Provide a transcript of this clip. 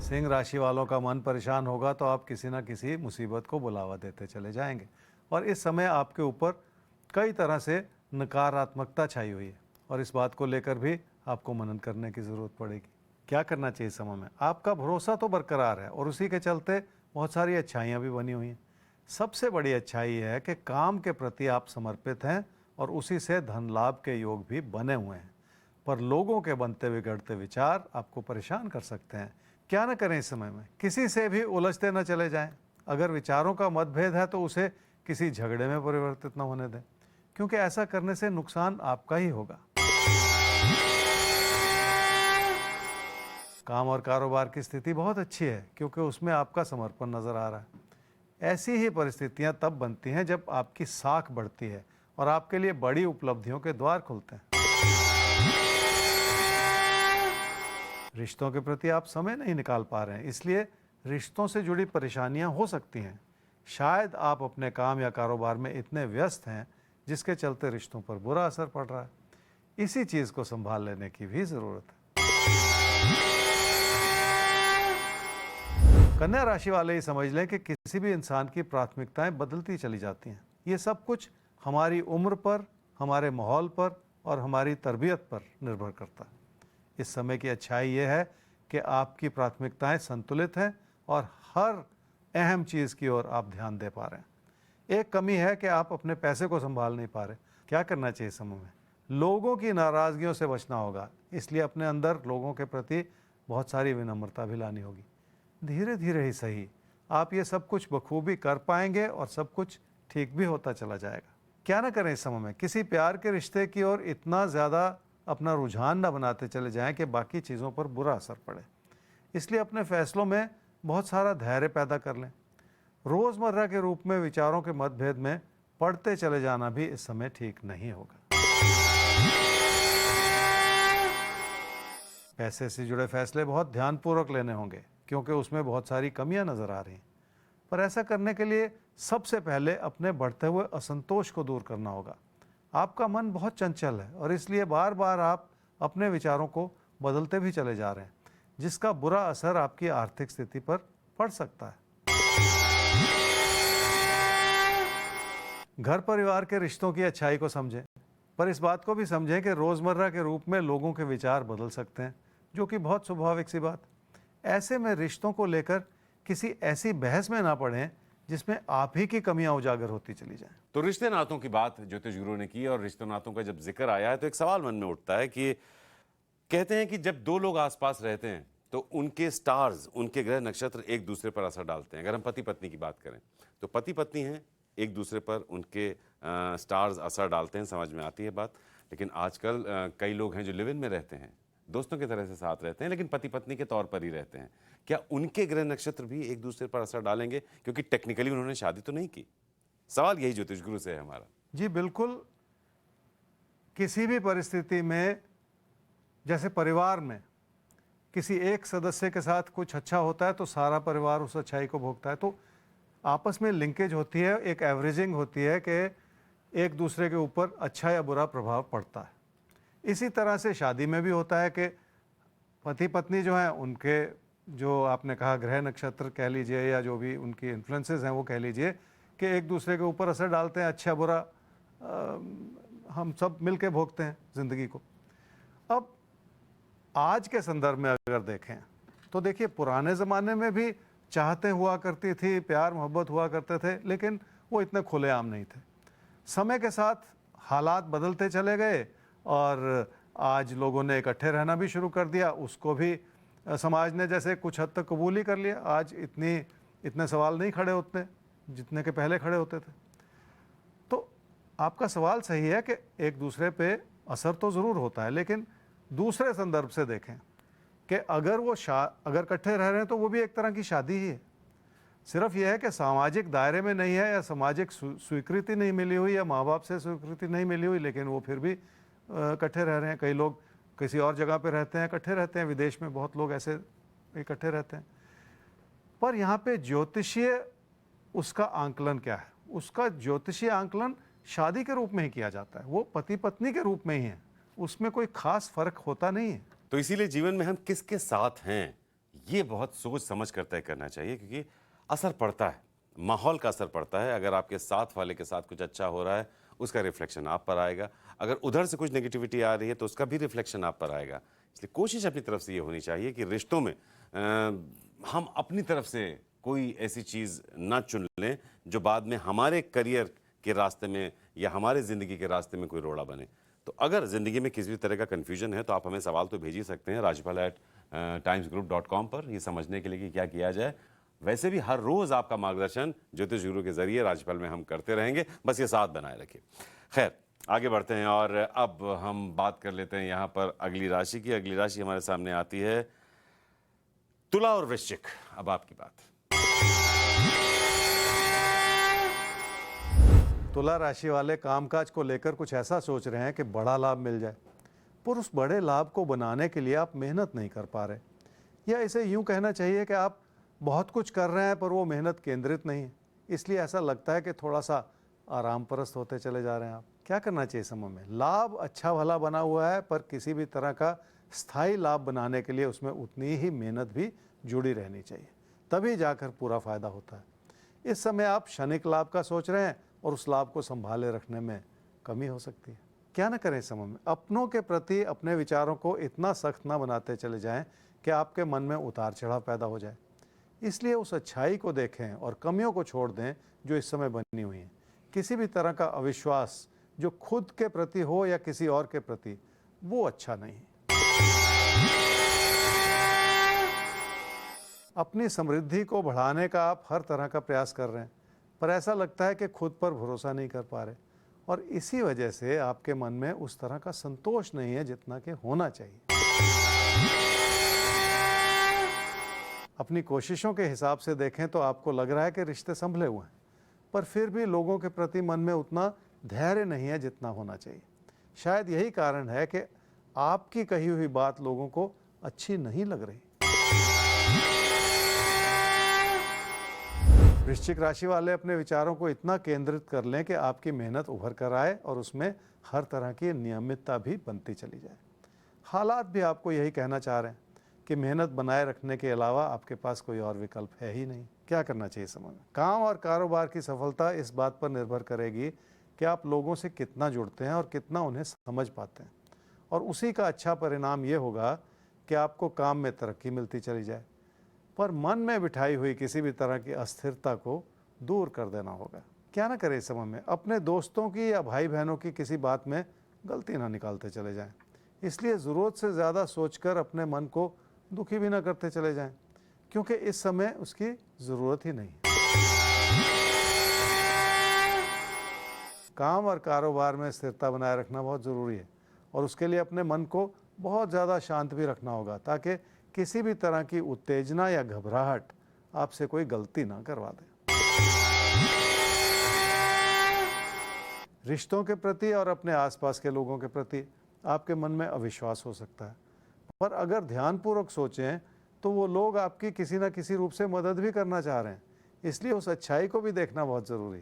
सिंह राशि वालों का मन परेशान होगा तो आप किसी न किसी मुसीबत को बुलावा देते चले जाएंगे और इस समय आपके ऊपर कई तरह से नकारात्मकता छाई हुई है और इस बात को लेकर भी आपको मनन करने की ज़रूरत पड़ेगी। क्या करना चाहिए इस समय में? आपका भरोसा तो बरकरार है और उसी के चलते बहुत सारी अच्छाइयाँ भी बनी हुई हैं। सबसे बड़ी अच्छाई ये है कि काम के प्रति आप समर्पित हैं और उसी से धन लाभ के योग भी बने हुए हैं, पर लोगों के बनते बिगड़ते विचार आपको परेशान कर सकते हैं। क्या न करें इस समय में? किसी से भी उलझते न चले जाएं। अगर विचारों का मतभेद है तो उसे किसी झगड़े में परिवर्तित न होने दें, क्योंकि ऐसा करने से नुकसान आपका ही होगा। काम और कारोबार की स्थिति बहुत अच्छी है क्योंकि उसमें आपका समर्पण नजर आ रहा है। ऐसी ही परिस्थितियां तब बनती हैं जब आपकी साख बढ़ती है और आपके लिए बड़ी उपलब्धियों के द्वार खुलते हैं। रिश्तों के प्रति आप समय नहीं निकाल पा रहे हैं, इसलिए रिश्तों से जुड़ी परेशानियां हो सकती हैं। शायद आप अपने काम या कारोबार में इतने व्यस्त हैं जिसके चलते रिश्तों पर बुरा असर पड़ रहा है। इसी चीज को संभाल लेने की भी जरूरत है। कन्या राशि वाले ही समझ लें कि किसी भी इंसान की प्राथमिकताएं बदलती चली जाती हैं। ये सब कुछ हमारी उम्र पर, हमारे माहौल पर और हमारी तरबियत पर निर्भर करता है। इस समय की अच्छाई ये है कि आपकी प्राथमिकताएं संतुलित हैं और हर अहम चीज़ की ओर आप ध्यान दे पा रहे हैं। एक कमी है कि आप अपने पैसे को संभाल नहीं पा रहे। क्या करना चाहिए इस समय में? लोगों की नाराज़गियों से बचना होगा, इसलिए अपने अंदर लोगों के प्रति बहुत सारी विनम्रता भी लानी होगी। धीरे धीरे ही सही आप ये सब कुछ बखूबी कर पाएंगे और सब कुछ ठीक भी होता चला जाएगा। क्या ना करें इस समय में? किसी प्यार के रिश्ते की ओर इतना ज़्यादा अपना रुझान न बनाते चले जाएं कि बाकी चीज़ों पर बुरा असर पड़े। इसलिए अपने फैसलों में बहुत सारा धैर्य पैदा कर लें। रोज़मर्रा के रूप में विचारों के मतभेद में पड़ते चले जाना भी इस समय ठीक नहीं होगा। पैसे से जुड़े फैसले बहुत ध्यानपूर्वक लेने होंगे क्योंकि उसमें बहुत सारी कमियां नजर आ रही हैं। पर ऐसा करने के लिए सबसे पहले अपने बढ़ते हुए असंतोष को दूर करना होगा। आपका मन बहुत चंचल है और इसलिए बार बार आप अपने विचारों को बदलते भी चले जा रहे हैं, जिसका बुरा असर आपकी आर्थिक स्थिति पर पड़ सकता है। घर परिवार के रिश्तों की अच्छाई को समझें, पर इस बात को भी समझें कि रोजमर्रा के रूप में लोगों के विचार बदल सकते हैं, जो कि बहुत स्वाभाविक सी बात। ऐसे में रिश्तों को लेकर किसी ऐसी बहस में ना पड़ें जिसमें आप ही की कमियां उजागर होती चली जाएं। तो रिश्ते नातों की बात ज्योतिष गुरु ने की और रिश्ते नातों का जब जिक्र आया है तो एक सवाल मन में उठता है कि कहते हैं कि जब दो लोग आसपास रहते हैं तो उनके स्टार्स, उनके ग्रह नक्षत्र एक दूसरे पर असर डालते हैं। अगर हम पति पत्नी की बात करें तो पति पत्नी हैं, एक दूसरे पर उनके स्टार्स असर डालते हैं, समझ में आती है बात। लेकिन आजकल कई लोग हैं जो लिव इन में रहते हैं, दोस्तों की तरह से साथ रहते हैं, लेकिन पति पत्नी के तौर पर ही रहते हैं। क्या उनके ग्रह नक्षत्र भी एक दूसरे पर असर डालेंगे? क्योंकि टेक्निकली उन्होंने शादी तो नहीं की। सवाल यही ज्योतिष गुरु से है हमारा। जी बिल्कुल। किसी भी परिस्थिति में, जैसे परिवार में किसी एक सदस्य के साथ कुछ अच्छा होता है तो सारा परिवार उस अच्छाई को भोगता है, तो आपस में लिंकेज होती है, एक एवरेजिंग होती है कि एक दूसरे के ऊपर अच्छा या बुरा प्रभाव पड़ता है। इसी तरह से शादी में भी होता है कि पति पत्नी जो हैं, उनके जो आपने कहा ग्रह नक्षत्र कह लीजिए या जो भी उनकी इन्फ्लुएंसेस हैं वो कह लीजिए कि एक दूसरे के ऊपर असर डालते हैं। अच्छा बुरा हम सब मिलके भोगते हैं ज़िंदगी को। अब आज के संदर्भ में अगर देखें तो देखिए, पुराने ज़माने में भी चाहते हुआ करती थी, प्यार मोहब्बत हुआ करते थे, लेकिन वो इतने खुलेआम नहीं थे। समय के साथ हालात बदलते चले गए और आज लोगों ने इकट्ठे रहना भी शुरू कर दिया। उसको भी समाज ने जैसे कुछ हद तक कबूल ही कर लिया। आज इतने सवाल नहीं खड़े होते जितने के पहले खड़े होते थे। तो आपका सवाल सही है कि एक दूसरे पे असर तो ज़रूर होता है, लेकिन दूसरे संदर्भ से देखें कि अगर अगर इकट्ठे रह रहे हैं तो वो भी एक तरह की शादी ही है। सिर्फ यह है कि सामाजिक दायरे में नहीं है या सामाजिक स्वीकृति नहीं मिली हुई या माँ बाप से स्वीकृति नहीं मिली हुई, लेकिन वो फिर भी इकट्ठे रह रहे हैं। कई लोग किसी और जगह पे रहते हैं, इकट्ठे रहते हैं। विदेश में बहुत लोग ऐसे इकट्ठे रहते हैं। पर यहाँ पे ज्योतिषीय उसका आंकलन क्या है? उसका ज्योतिषीय आंकलन शादी के रूप में ही किया जाता है, वो पति पत्नी के रूप में ही है, उसमें कोई खास फर्क होता नहीं है। तो इसीलिए जीवन में हम किसके साथ हैं ये बहुत सोच समझ कर तय करना चाहिए, क्योंकि असर पड़ता है, माहौल का असर पड़ता है। अगर आपके साथ वाले के साथ कुछ अच्छा हो रहा है, उसका रिफ्लेक्शन आप पर आएगा। अगर उधर से कुछ नेगेटिविटी आ रही है तो उसका भी रिफ्लेक्शन आप पर आएगा। इसलिए कोशिश अपनी तरफ से ये होनी चाहिए कि रिश्तों में हम अपनी तरफ से कोई ऐसी चीज़ ना चुन लें जो बाद में हमारे करियर के रास्ते में या हमारे ज़िंदगी के रास्ते में कोई रोड़ा बने। तो अगर ज़िंदगी में किसी भी तरह का कन्फ्यूजन है तो आप हमें सवाल तो भेज ही सकते हैं rajpal@timesgroup.com पर, ये समझने के लिए कि क्या किया जाए। वैसे भी हर रोज़ आपका मार्गदर्शन ज्योतिष गुरु के ज़रिए राजपाल में हम करते रहेंगे, बस ये साथ बनाए रखिए। खैर, आगे बढ़ते हैं और अब हम बात कर लेते हैं यहाँ पर अगली राशि की। अगली राशि हमारे सामने आती है तुला और वृश्चिक। अब आपकी बात। तुला राशि वाले कामकाज को लेकर कुछ ऐसा सोच रहे हैं कि बड़ा लाभ मिल जाए, पर उस बड़े लाभ को बनाने के लिए आप मेहनत नहीं कर पा रहे, या इसे यूं कहना चाहिए कि आप बहुत कुछ कर रहे हैं पर वो मेहनत केंद्रित नहीं है। इसलिए ऐसा लगता है कि थोड़ा सा आराम परस्त होते चले जा रहे हैं आप। क्या करना चाहिए समय में? लाभ अच्छा भला बना हुआ है, पर किसी भी तरह का स्थायी लाभ बनाने के लिए उसमें उतनी ही मेहनत भी जुड़ी रहनी चाहिए, तभी जाकर पूरा फायदा होता है। इस समय आप क्षणिक लाभ का सोच रहे हैं और उस लाभ को संभाले रखने में कमी हो सकती है। क्या ना करें इस समय में? अपनों के प्रति अपने विचारों को इतना सख्त ना बनाते चले जाएं कि आपके मन में उतार चढ़ाव पैदा हो जाए। इसलिए उस अच्छाई को देखें और कमियों को छोड़ दें जो इस समय बनी हुई हैं। किसी भी तरह का अविश्वास जो खुद के प्रति हो या किसी और के प्रति, वो अच्छा नहीं। अपनी समृद्धि को बढ़ाने का आप हर तरह का प्रयास कर रहे हैं, पर ऐसा लगता है कि खुद पर भरोसा नहीं कर पा रहे, और इसी वजह से आपके मन में उस तरह का संतोष नहीं है जितना कि होना चाहिए। अपनी कोशिशों के हिसाब से देखें तो आपको लग रहा है कि रिश्ते संभले हुए हैं, पर फिर भी लोगों के प्रति मन में उतना धैर्य नहीं है जितना होना चाहिए। शायद यही कारण है कि आपकी कही हुई बात लोगों को अच्छी नहीं लग रही। वृश्चिक राशि वाले अपने विचारों को इतना केंद्रित कर लें कि आपकी मेहनत उभर कर आए और उसमें हर तरह की नियमितता भी बनती चली जाए। हालात भी आपको यही कहना चाह रहे हैं कि मेहनत बनाए रखने के अलावा आपके पास कोई और विकल्प है ही नहीं। क्या करना चाहिए समय में? काम और कारोबार की सफलता इस बात पर निर्भर करेगी कि आप लोगों से कितना जुड़ते हैं और कितना उन्हें समझ पाते हैं, और उसी का अच्छा परिणाम ये होगा कि आपको काम में तरक्की मिलती चली जाए। पर मन में बिठाई हुई किसी भी तरह की अस्थिरता को दूर कर देना होगा। क्या ना करें इस समय में? अपने दोस्तों की या भाई बहनों की किसी बात में गलती ना निकालते चले जाएं। इसलिए ज़रूरत से ज़्यादा सोचकर अपने मन को दुखी भी ना करते चले जाएं, क्योंकि इस समय उसकी ज़रूरत ही नहीं। काम और कारोबार में स्थिरता बनाए रखना बहुत ज़रूरी है, और उसके लिए अपने मन को बहुत ज़्यादा शांत भी रखना होगा, ताकि किसी भी तरह की उत्तेजना या घबराहट आपसे कोई गलती ना करवा दे। रिश्तों के प्रति और अपने आसपास के लोगों के प्रति आपके मन में अविश्वास हो सकता है, पर अगर ध्यानपूर्वक सोचें तो वो लोग आपकी किसी न किसी रूप से मदद भी करना चाह रहे हैं। इसलिए उस अच्छाई को भी देखना बहुत ज़रूरी है।